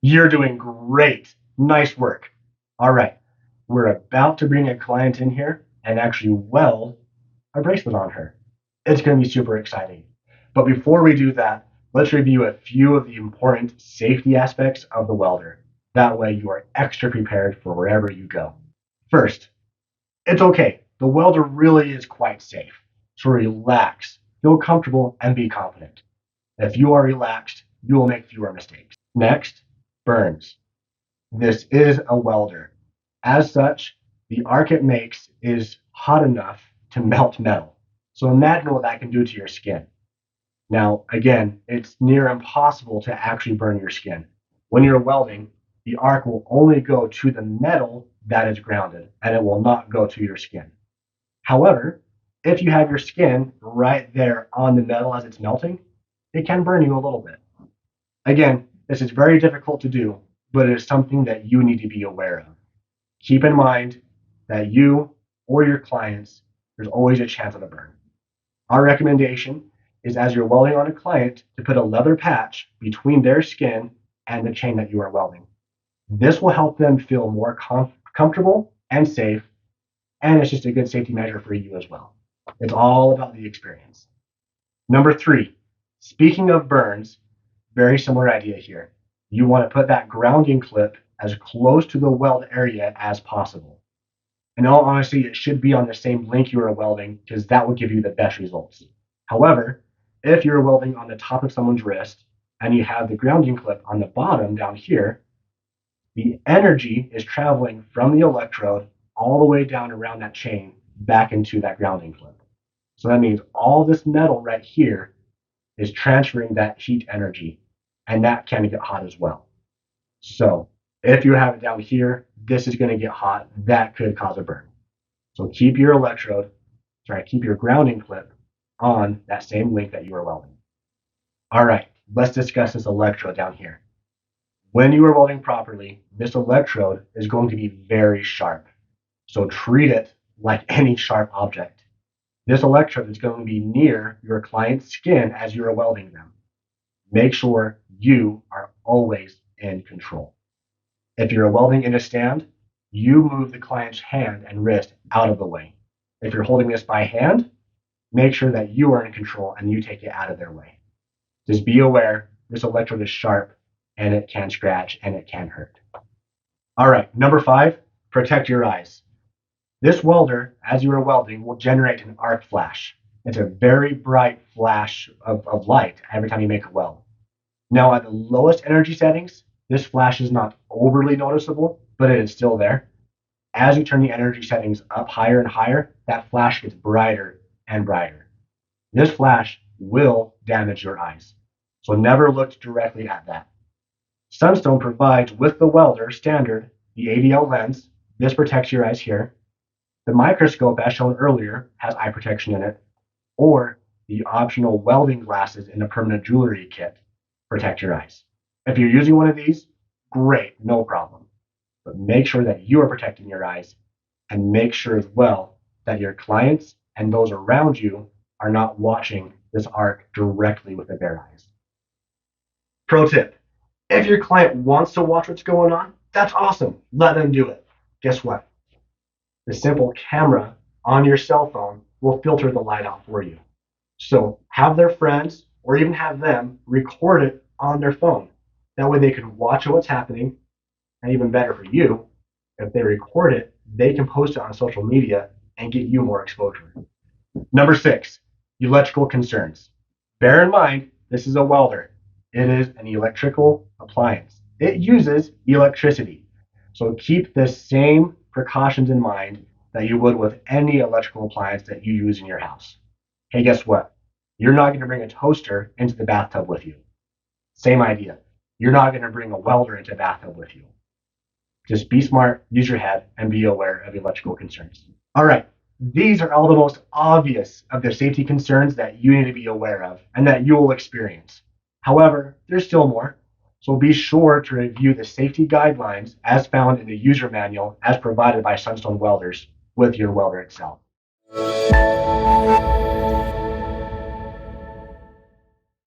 You're doing great. Nice work. All right. We're about to bring a client in here and actually weld a bracelet on her. It's going to be super exciting. But before we do that, let's review a few of the important safety aspects of the welder. That way you are extra prepared for wherever you go. First, it's okay. The welder really is quite safe. So relax, feel comfortable, and be confident. If you are relaxed, you will make fewer mistakes. Next, burns. This is a welder. As such, the arc it makes is hot enough to melt metal. So imagine what that can do to your skin. Now, again, it's near impossible to actually burn your skin. When you're welding, the arc will only go to the metal that is grounded, and it will not go to your skin. However, if you have your skin right there on the metal as it's melting, it can burn you a little bit. Again, this is very difficult to do, but it is something that you need to be aware of. Keep in mind that you or your clients, there's always a chance of a burn. Our recommendation is as you're welding on a client to put a leather patch between their skin and the chain that you are welding. This will help them feel more comfortable and safe, and it's just a good safety measure for you as well. It's all about the experience. Number three, speaking of burns, very similar idea here. You want to put that grounding clip as close to the weld area as possible. In all honesty, it should be on the same link you are welding because that will give you the best results. However, if you're welding on the top of someone's wrist and you have the grounding clip on the bottom down here, the energy is traveling from the electrode all the way down around that chain back into that grounding clip. So that means all this metal right here is transferring that heat energy, and that can get hot as well. So if you have it down here, this is going to get hot. That could cause a burn. So keep your keep your grounding clip on that same link that you are welding. All right, let's discuss this electrode down here. When you are welding properly, this electrode is going to be very sharp. So treat it like any sharp object. This electrode is going to be near your client's skin as you are welding them. Make sure you are always in control. If you're welding in a stand, you move the client's hand and wrist out of the way. If you're holding this by hand, make sure that you are in control and you take it out of their way. Just be aware this electrode is sharp and it can scratch and it can hurt. All right, number five, protect your eyes. This welder, as you are welding, will generate an arc flash. It's a very bright flash of light every time you make a weld. Now, at the lowest energy settings, this flash is not overly noticeable, but it is still there. As you turn the energy settings up higher and higher, that flash gets brighter and brighter. This flash will damage your eyes, so never look directly at that. Sunstone provides with the welder standard the ADL lens. This protects your eyes here. The microscope, as shown earlier, has eye protection in it, or the optional welding glasses in the permanent jewelry kit protect your eyes. If you're using one of these, great, no problem. But make sure that you are protecting your eyes and make sure as well that your clients and those around you are not watching this arc directly with their eyes. Pro tip, if your client wants to watch what's going on, that's awesome. Let them do it. Guess what? The simple camera on your cell phone will filter the light out for you. So have their friends or even have them record it on their phone. That way they can watch what's happening, and even better for you, if they record it, they can post it on social media and get you more exposure. Number six, electrical concerns. Bear in mind, this is a welder. It is an electrical appliance. It uses electricity. So keep the same precautions in mind that you would with any electrical appliance that you use in your house. Hey, guess what? You're not going to bring a toaster into the bathtub with you. Same idea. You're not going to bring a welder into a bathtub with you. Just be smart, use your head, and be aware of electrical concerns. All right, these are all the most obvious of the safety concerns that you need to be aware of and that you will experience. However, there's still more. So be sure to review the safety guidelines as found in the user manual as provided by Sunstone Welders with your welder itself.